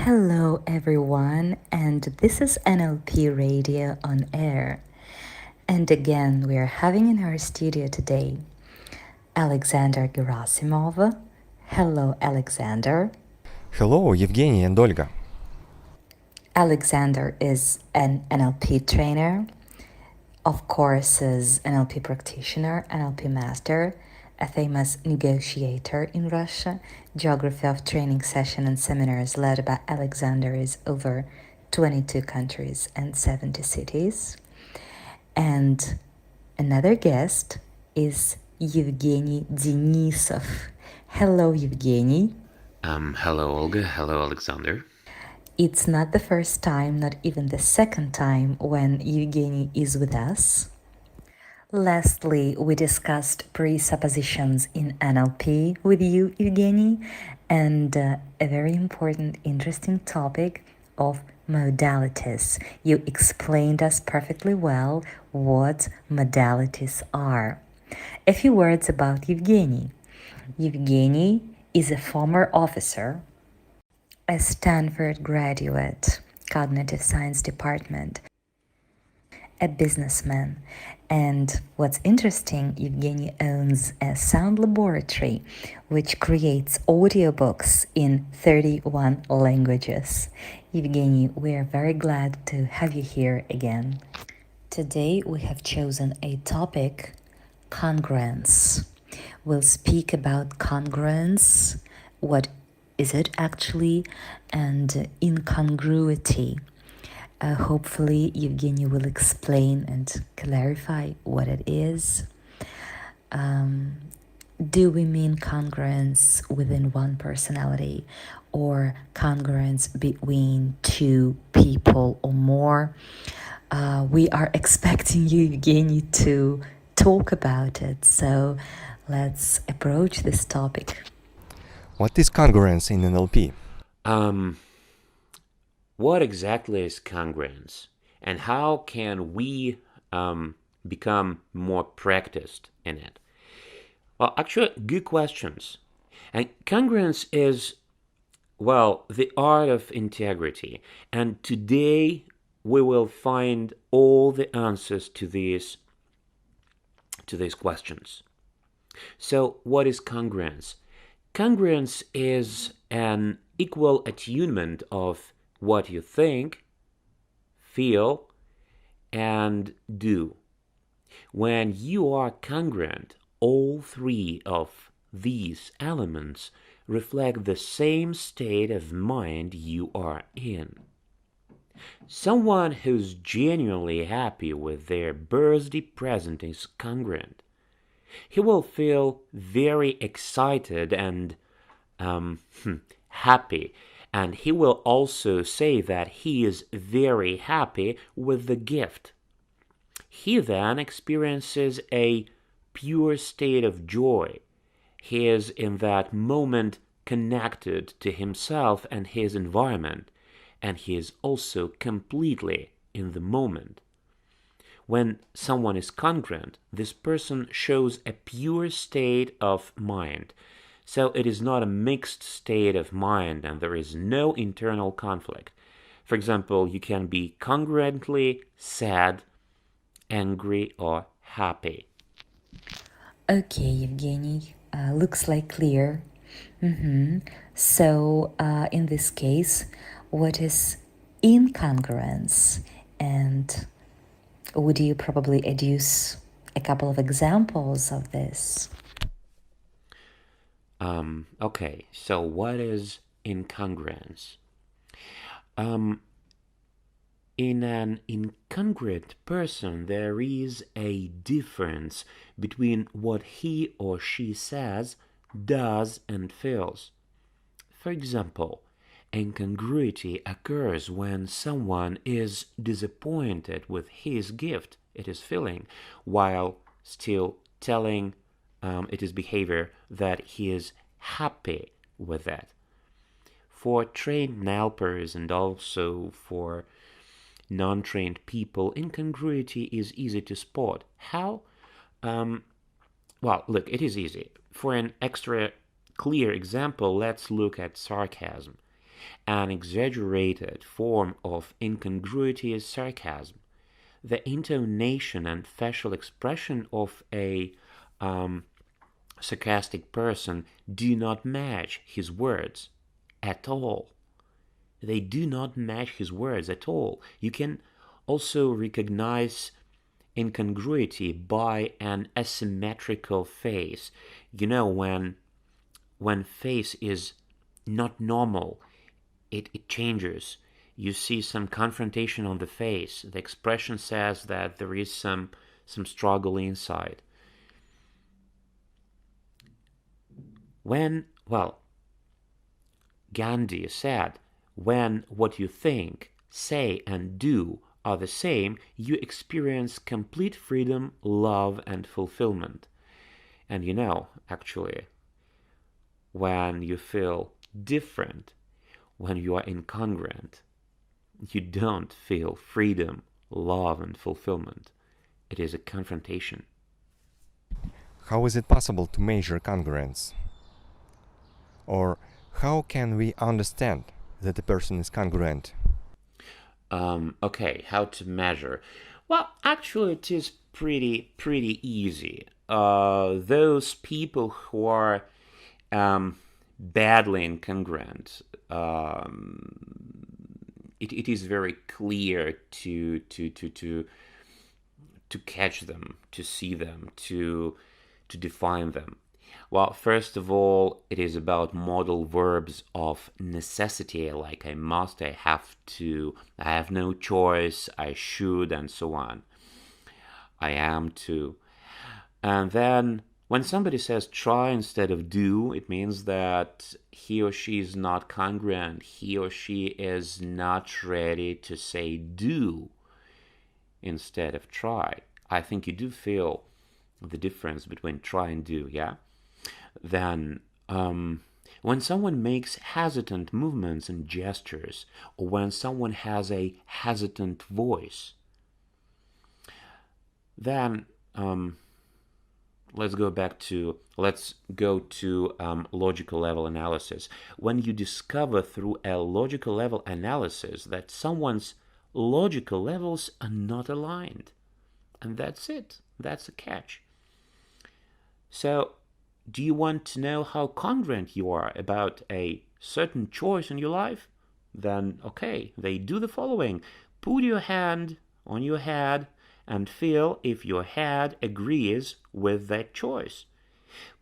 Hello, everyone, and this is NLP Radio on Air. And again, we are having in our studio today Alexander Gerasimov. Hello, Alexander. Hello, Evgeniy and Olga. Alexander is an NLP trainer, of course, is NLP practitioner, NLP master, a famous negotiator in Russia. Geography of training session and seminars led by Alexander is over 22 countries and 70 cities. And another guest is Evgeniy Denissov. Hello, Evgeniy. Hello, Olga. Hello, Alexander. It's not the first time, not even the second time when Evgeniy is with us. Lastly, we discussed presuppositions in NLP with you, Evgeniy, and a very important, interesting topic of modalities. You explained us perfectly well what modalities are. A few words about Evgeniy. Evgeniy is a former officer, a Stanford graduate, cognitive science department, a businessman. And what's interesting, Evgeniy owns a sound laboratory which creates audiobooks in 31 languages. Evgeniy, we are very glad to have you here again. Today we have chosen a topic, congruence. We'll speak about congruence, what is it actually, and incongruity. Hopefully, Evgeniy will explain and clarify what it is. Do we mean congruence within one personality or congruence between two people or more? We are expecting you, Evgeniy, to talk about it. So let's approach this topic. What is congruence in NLP? What exactly is congruence, and how can we become more practiced in it? Well, actually, good questions. And congruence is, the art of integrity. And today we will find all the answers to these questions. So, what is congruence? Congruence is an equal attunement of what you think, feel, and do. When you are congruent, all three of these elements reflect the same state of mind you are in. Someone who's genuinely happy with their birthday present is congruent. He will feel very excited and happy. And he will also say that he is very happy with the gift. He then experiences a pure state of joy. He is in that moment connected to himself and his environment, and he is also completely in the moment. When someone is congruent, this person shows a pure state of mind. So it is not a mixed state of mind and there is no internal conflict. For example, you can be congruently sad, angry, or happy. Okay, Evgeniy, looks like clear. So, in this case, what is incongruence? And would you probably adduce a couple of examples of this? Okay, so what is incongruence? In an incongruent person, there is a difference between what he or she says, does, and feels. For example, incongruity occurs when someone is disappointed with his gift, it is feeling, while still telling it is behavior that he is happy with that. For trained NLPers and also for non-trained people, incongruity is easy to spot. How? Look, it is easy. For an extra clear example, let's look at sarcasm. An exaggerated form of incongruity is sarcasm. The intonation and facial expression of a sarcastic person do not match his words at all. They do not match his words at all. You can also recognize incongruity by an asymmetrical face. You know, when face is not normal, it changes. You see some confrontation on the face. The expression says that there is some struggle inside. Gandhi said, when what you think, say, and do are the same, you experience complete freedom, love, and fulfillment. And you know, actually, when you feel different, when you are incongruent, you don't feel freedom, love, and fulfillment. It is a confrontation. How is it possible to measure congruence? Or how can we understand that a person is congruent? Okay, how to measure? Well, actually, it is pretty easy. Those people who are badly incongruent, it is very clear to catch them, to see them, to define them. Well, first of all, it is about modal verbs of necessity, like I must, I have to, I have no choice, I should, and so on. I am to. And then when somebody says try instead of do, it means that he or she is not congruent. He or she is not ready to say do instead of try. I think you do feel the difference between try and do, yeah? Then when someone makes hesitant movements and gestures, or when someone has a hesitant voice, then let's go to logical level analysis. When you discover through a logical level analysis that someone's logical levels are not aligned, and that's it. That's the catch. So, do you want to know how congruent you are about a certain choice in your life? Then, okay, they do the following. Put your hand on your head and feel if your head agrees with that choice.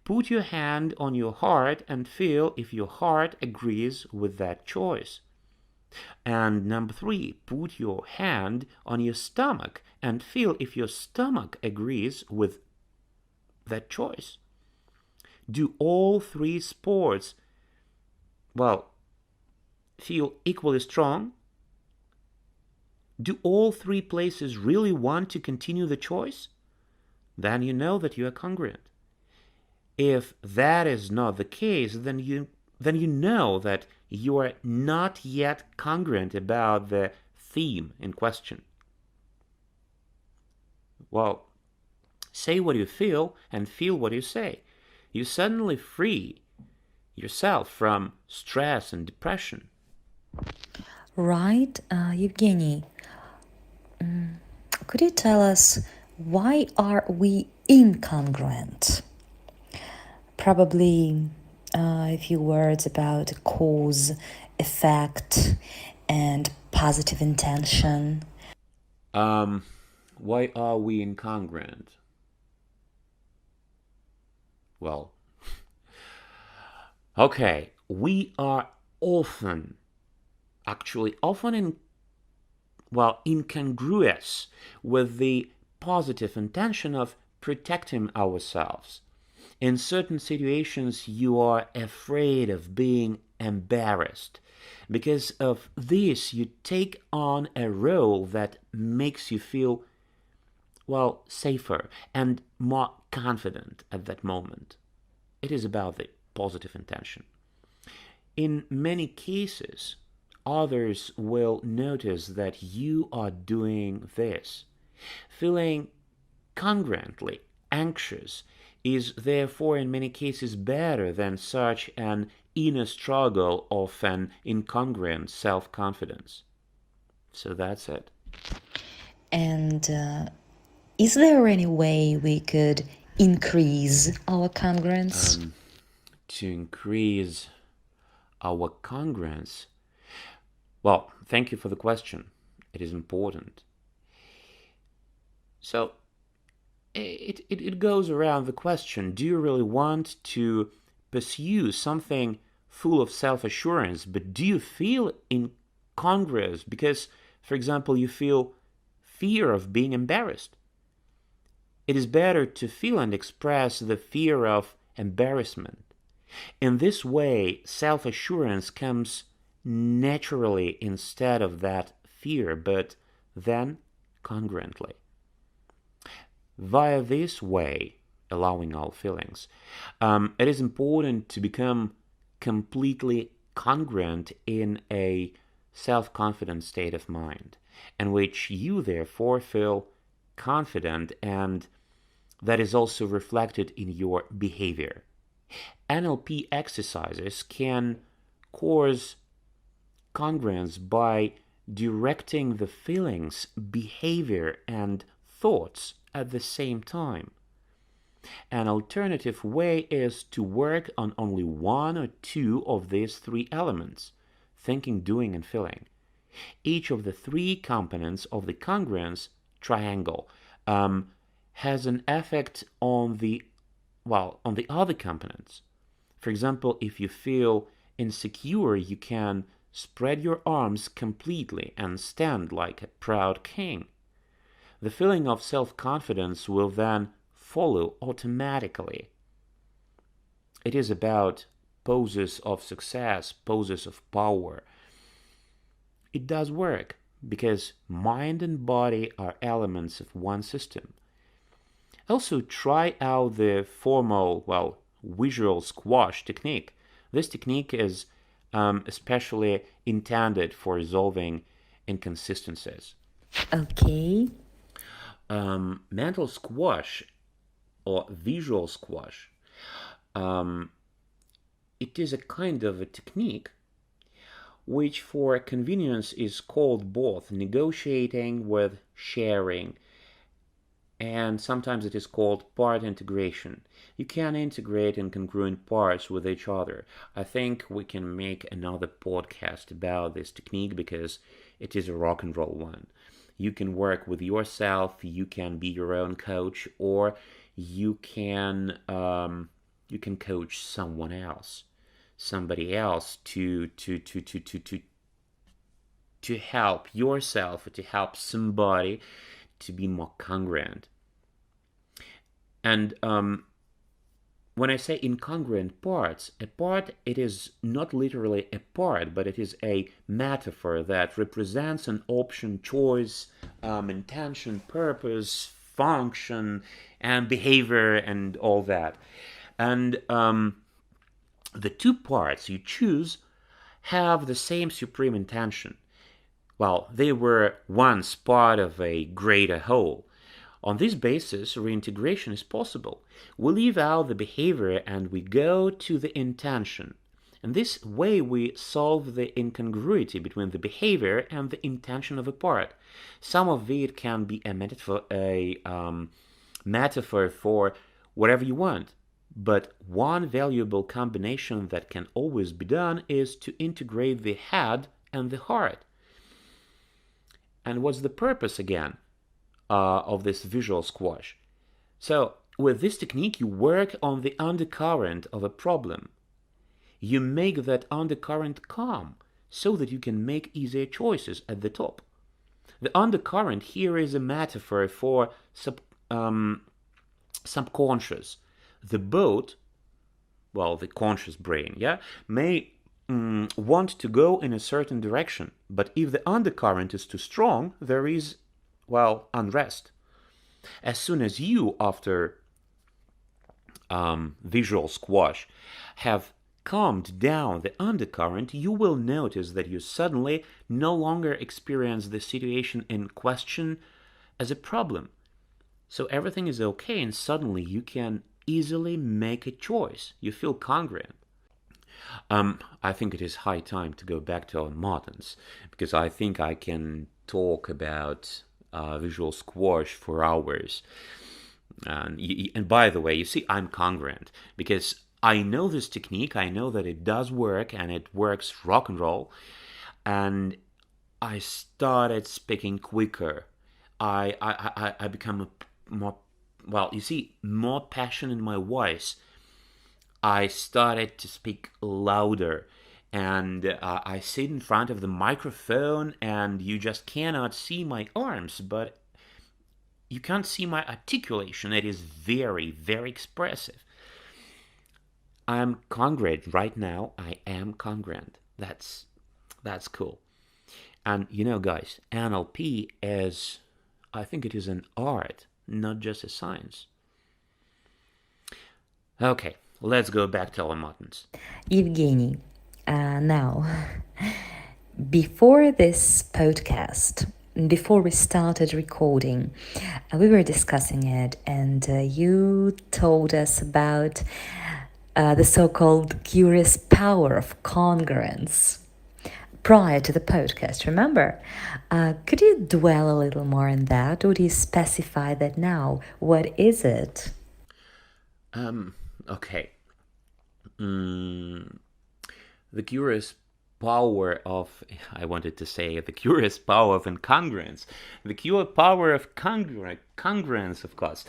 Put your hand on your heart and feel if your heart agrees with that choice. And number 3, put your hand on your stomach and feel if your stomach agrees with that choice. Do all 3 sports, feel equally strong? Do all 3 places really want to continue the choice? Then you know that you are congruent. If that is not the case, then you know that you are not yet congruent about the theme in question. Well, say what you feel and feel what you say. You suddenly free yourself from stress and depression. Right, Evgeny. Could you tell us why are we incongruent? Probably a few words about cause, effect, and positive intention. Why are we incongruent? Well, okay, we are often incongruous with the positive intention of protecting ourselves. In certain situations, you are afraid of being embarrassed. Because of this, you take on a role that makes you feel, safer and more confident at that moment. It is about the positive intention. In many cases, others will notice that you are doing this, feeling congruently anxious is therefore in many cases better than such an inner struggle of an incongruent self-confidence. So that's it. And is there any way we could increase our congruence? To increase our congruence? Well, thank you for the question. It is important. So, it goes around the question, do you really want to pursue something full of self-assurance, but do you feel incongruous because, for example, you feel fear of being embarrassed? It is better to feel and express the fear of embarrassment. In this way, self-assurance comes naturally instead of that fear, but then congruently. Via this way, allowing all feelings, it is important to become completely congruent in a self-confident state of mind, in which you therefore feel confident, and that is also reflected in your behavior. NLP exercises can cause congruence by directing the feelings, behavior, and thoughts at the same time. An alternative way is to work on only one or two of these three elements: thinking, doing, and feeling. Each of the three components of the congruence triangle has an effect on the other components. For example, if you feel insecure, you can spread your arms completely and stand like a proud king. The feeling of self-confidence will then follow automatically. It is about poses of success, poses of power. It does work because mind and body are elements of one system. Also, try out the formal, visual squash technique. This technique is especially intended for resolving inconsistencies. Okay. Mental squash or visual squash, it is a kind of a technique which for convenience is called both negotiating with sharing, and sometimes it is called part integration. You can integrate incongruent parts with each other. I think we can make another podcast about this technique because it is a rock and roll one. You can work with yourself, you can be your own coach, or you can coach someone else, somebody else to help yourself, or to help somebody to be more congruent. And when I say incongruent parts, a part, it is not literally a part, but it is a metaphor that represents an option, choice, intention, purpose, function, and behavior, and all that. And the two parts you choose have the same supreme intention. Well, they were once part of a greater whole. On this basis, reintegration is possible. We leave out the behavior and we go to the intention. In this way, we solve the incongruity between the behavior and the intention of a part. Some of it can be a metaphor for whatever you want. But one valuable combination that can always be done is to integrate the head and the heart. And what's the purpose again of this visual squash? So with this technique, you work on the undercurrent of a problem. You make that undercurrent calm so that you can make easier choices at the top. The undercurrent here is a metaphor for subconscious. The boat, the conscious brain, may want to go in a certain direction, but if the undercurrent is too strong, there is, unrest. As soon as you, after visual squash, have calmed down the undercurrent, you will notice that you suddenly no longer experience the situation in question as a problem. So everything is okay, and suddenly you can easily make a choice. You feel congruent. I think it is high time to go back to our moderns, because I think I can talk about visual squash for hours. And by the way, you see, I'm congruent because I know this technique. I know that it does work, and it works rock and roll. And I started speaking quicker. I become more, well, you see, more passion in my voice. I started to speak louder, and I sit in front of the microphone, and you just cannot see my arms, but you can't see my articulation. It is very, very expressive. I'm congruent right now. I am congruent. That's cool. And guys, NLP is, I think it is an art, not just a science. Okay, let's go back to our moderns. Evgeny, now, before this podcast, before we started recording, we were discussing it, and you told us about the so-called curious power of congruence prior to the podcast, remember? Could you dwell a little more on that? Would you specify that now? What is it? Okay. The curious power of, I wanted to say, the curious power of incongruence. The curious power of congruence, of course.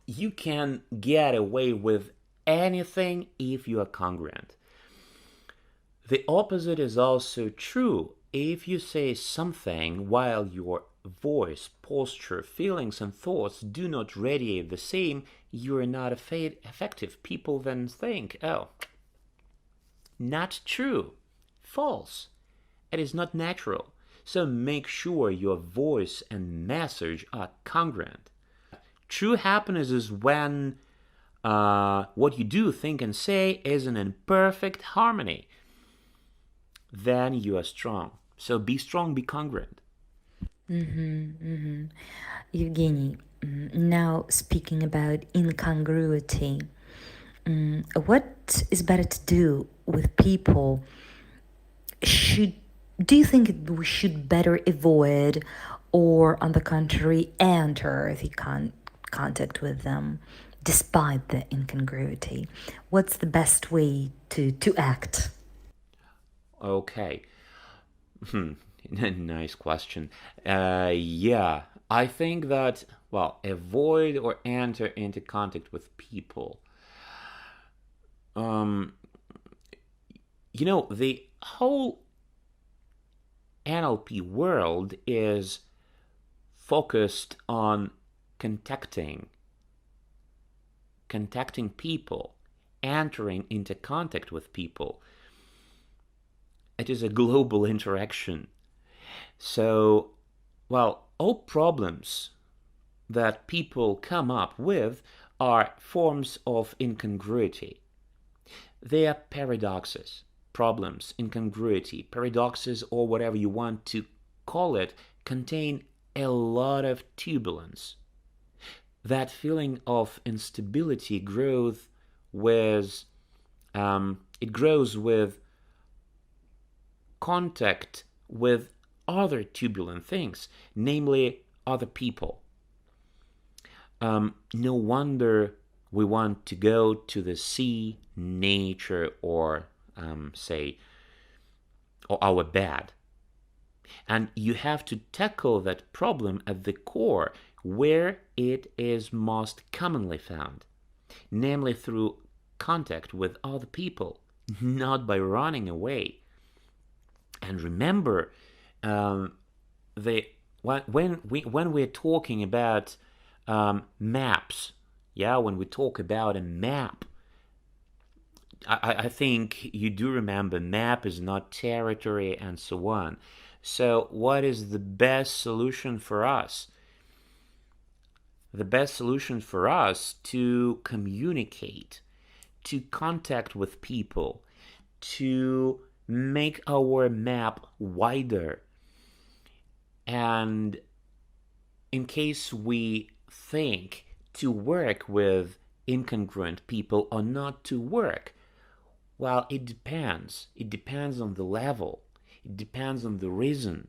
You can get away with anything if you are congruent. The opposite is also true. If you say something while your voice, posture, feelings, and thoughts do not radiate the same, you are not effective. People then think, oh, not true, false. It is not natural. So make sure your voice and message are congruent. True happiness is when what you do, think, and say is in perfect harmony. Then you are strong. So be strong, be congruent. Evgeny, now speaking about incongruity, what is better to do with people? Do you think we should better avoid, or on the contrary, enter the contact with them despite the incongruity? What's the best way to act? Okay. Nice question. Yeah, I think that, avoid or enter into contact with people. The whole NLP world is focused on contacting people, entering into contact with people. It is a global interaction. So, all problems that people come up with are forms of incongruity. They are paradoxes, problems, incongruity, paradoxes, or whatever you want to call it, contain a lot of turbulence. That feeling of instability grows with contact with other turbulent things, namely other people. No wonder we want to go to the sea, nature, or or our bed. And you have to tackle that problem at the core, where it is most commonly found, namely through contact with other people, not by running away. And remember, when we're talking about maps, when we talk about a map, I think you do remember map is not territory and so on. So what is the best solution for us? The best solution for us to communicate, to contact with people, to make our map wider. And in case we think to work with incongruent people or not to work? Well, it depends. It depends on the level. It depends on the reason.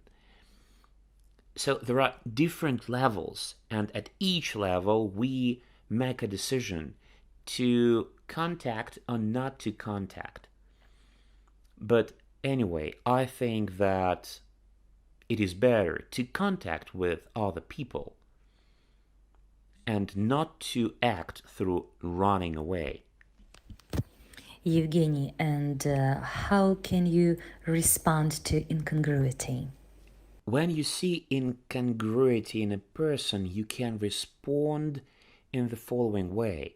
So there are different levels, and at each level we make a decision to contact or not to contact. But anyway, I think that it is better to contact with other people and not to act through running away. Evgeny, and how can you respond to incongruity? When you see incongruity in a person, you can respond in the following way.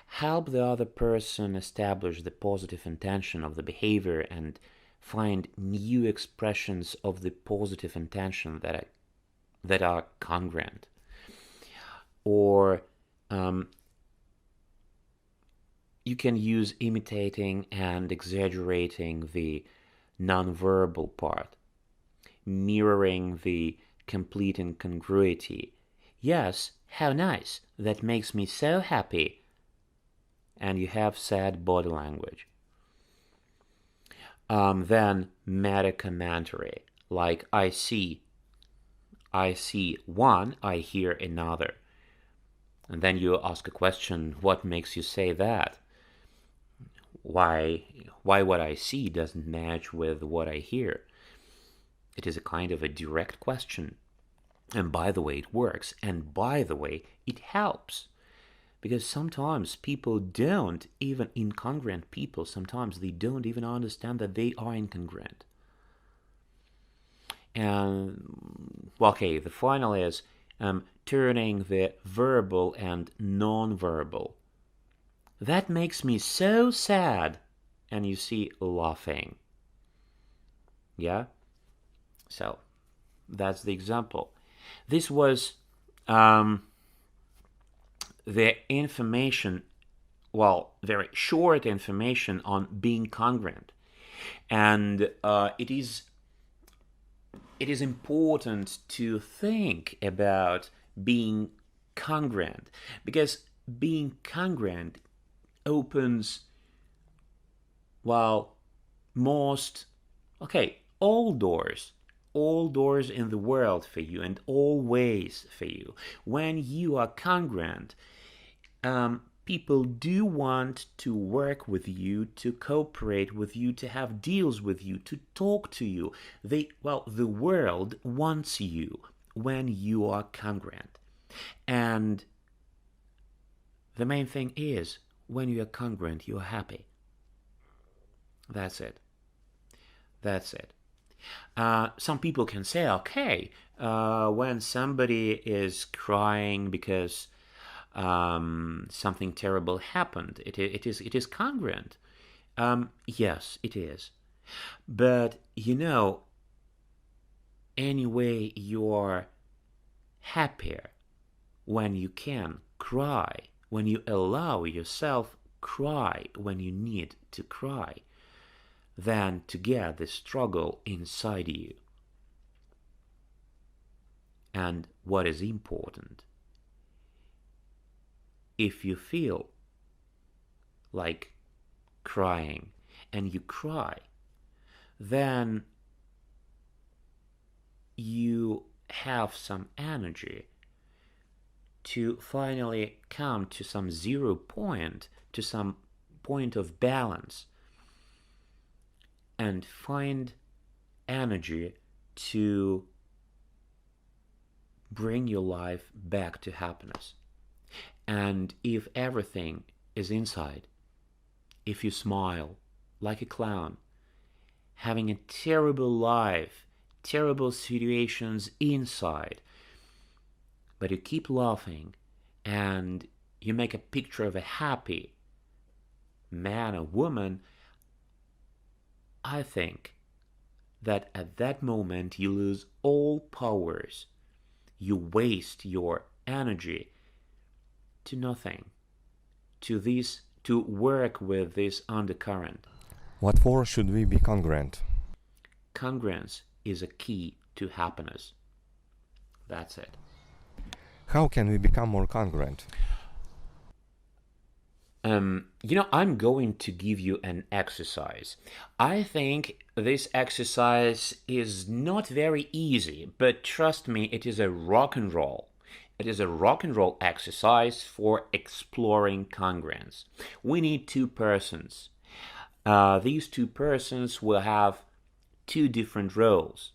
Help the other person establish the positive intention of the behavior and find new expressions of the positive intention that are congruent. Or you can use imitating and exaggerating the nonverbal part, mirroring the complete incongruity. Yes, how nice, that makes me so happy. And you have sad body language. Then meta commentary, like I see one, I hear another. And then you ask a question, what makes you say that? Why what I see doesn't match with what I hear? It is a kind of a direct question. And by the way, it works. And by the way, it helps. Because sometimes people don't, even incongruent people, sometimes they don't even understand that they are incongruent. And, well, okay, the final is turning the verbal and non-verbal. That makes me so sad. And you see laughing. Yeah? So, that's the example. This was the information, well, very short information on being congruent. And it is important to think about being congruent, because being congruent opens, well, all doors in the world for you and all ways for you. When you are congruent, people do want to work with you, to cooperate with you, to have deals with you, to talk to you. The world wants you when you are congruent. And the main thing is, when you are congruent, you are happy. That's it. Some people can say, okay, when somebody is crying because something terrible happened, it is congruent. Yes, it is. But anyway, you are happier when you can cry, when you allow yourself cry when you need to cry, than to get the struggle inside you. And what is important, if you feel like crying and you cry, then you have some energy to finally come to some 0 point, to some point of balance, and find energy to bring your life back to happiness. And if everything is inside, if you smile like a clown, having a terrible life, terrible situations inside, but you keep laughing and you make a picture of a happy man or woman, I think that at that moment you lose all powers. You waste your energy to nothing, to work with this undercurrent. What for should we be congruent? Congruence is a key to happiness. That's it. How can we become more congruent? I'm going to give you an exercise. I think this exercise is not very easy, but trust me, it is a rock and roll. It is a rock and roll exercise for exploring congruence. We need two persons. These two persons will have two different roles.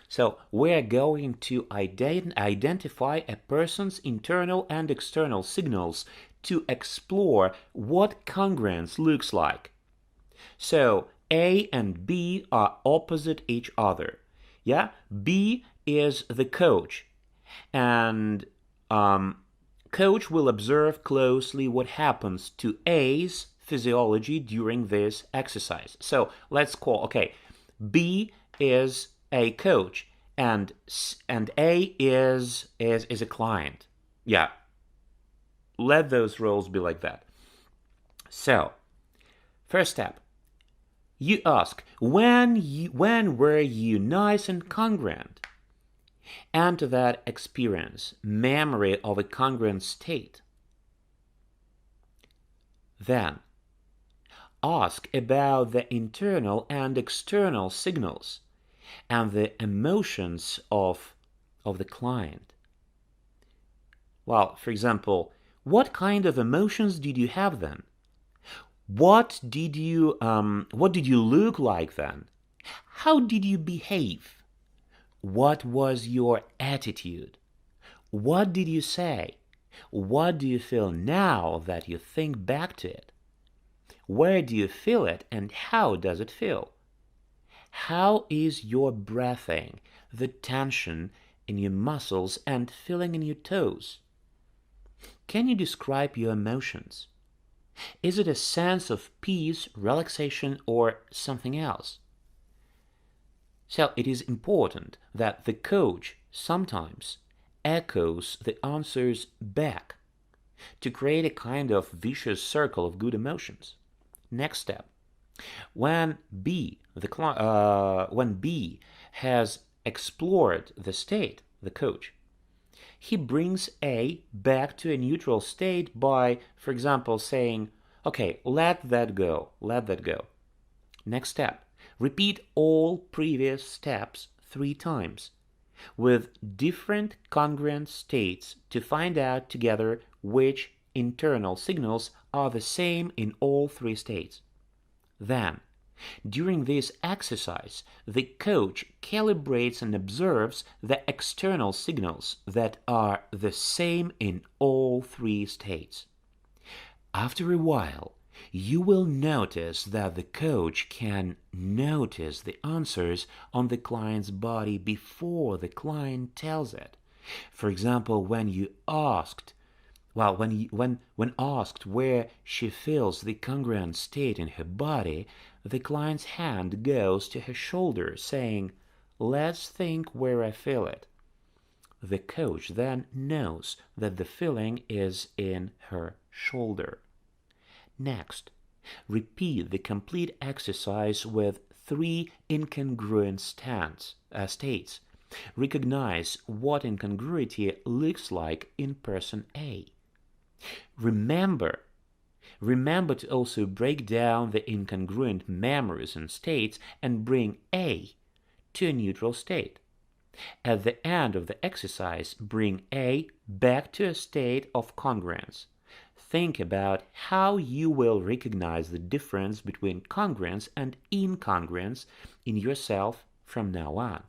So we're going to identify a person's internal and external signals to explore what congruence looks like. So A and B are opposite each other. Yeah, B is the coach, and coach will observe closely what happens to A's physiology during this exercise. So let's call, B is a coach and A is a client. Yeah, let those roles be like that. So, first step, you ask, when were you nice and congruent? Enter that experience, memory of a congruent state. Then, ask about the internal and external signals and the emotions of the client. Well, for example, what kind of emotions did you have then? What did you look like then? How did you behave? What was your attitude? What did you say? What do you feel now that you think back to it? Where do you feel it and how does it feel? How is your breathing, the tension in your muscles and feeling in your toes? Can you describe your emotions? Is it a sense of peace, relaxation, or something else? So it is important that the coach sometimes echoes the answers back to create a kind of vicious circle of good emotions. Next step. When B has explored the state, the coach, he brings A back to a neutral state by, for example, saying, okay, let that go. Next step, repeat all previous steps 3 times with different congruent states to find out together which internal signals are the same in all 3 states. Then, during this exercise, the coach calibrates and observes the external signals that are the same in all 3 states. After a while, you will notice that the coach can notice the answers on the client's body before the client tells it. For example, when asked where she feels the congruent state in her body, the client's hand goes to her shoulder, saying, "Let's think where I feel it." The coach then knows that the feeling is in her shoulder. Next, repeat the complete exercise with 3 incongruent states. Recognize what incongruity looks like in person A. Remember to also break down the incongruent memories and states and bring A to a neutral state. At the end of the exercise, bring A back to a state of congruence. Think about how you will recognize the difference between congruence and incongruence in yourself from now on.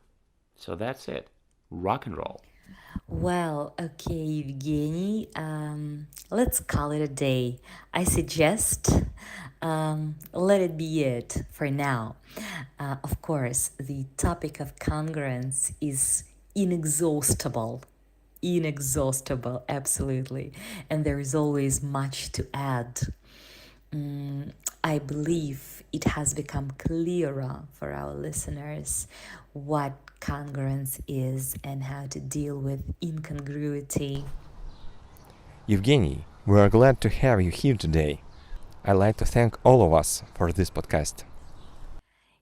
So that's it. Rock and roll. Well, okay, Evgeny, let's call it a day. I suggest let it be it for now. Of course, the topic of congruence is inexhaustible. Inexhaustible, absolutely. And there is always much to add. I believe it has become clearer for our listeners what congruence is and how to deal with incongruity. Evgeny, we are glad to have you here today. I'd like to thank all of us for this podcast.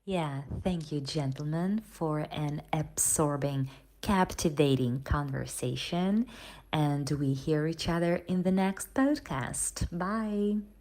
Yeah, thank you, gentlemen, for an absorbing, captivating conversation. and we hear each other in the next podcast. Bye!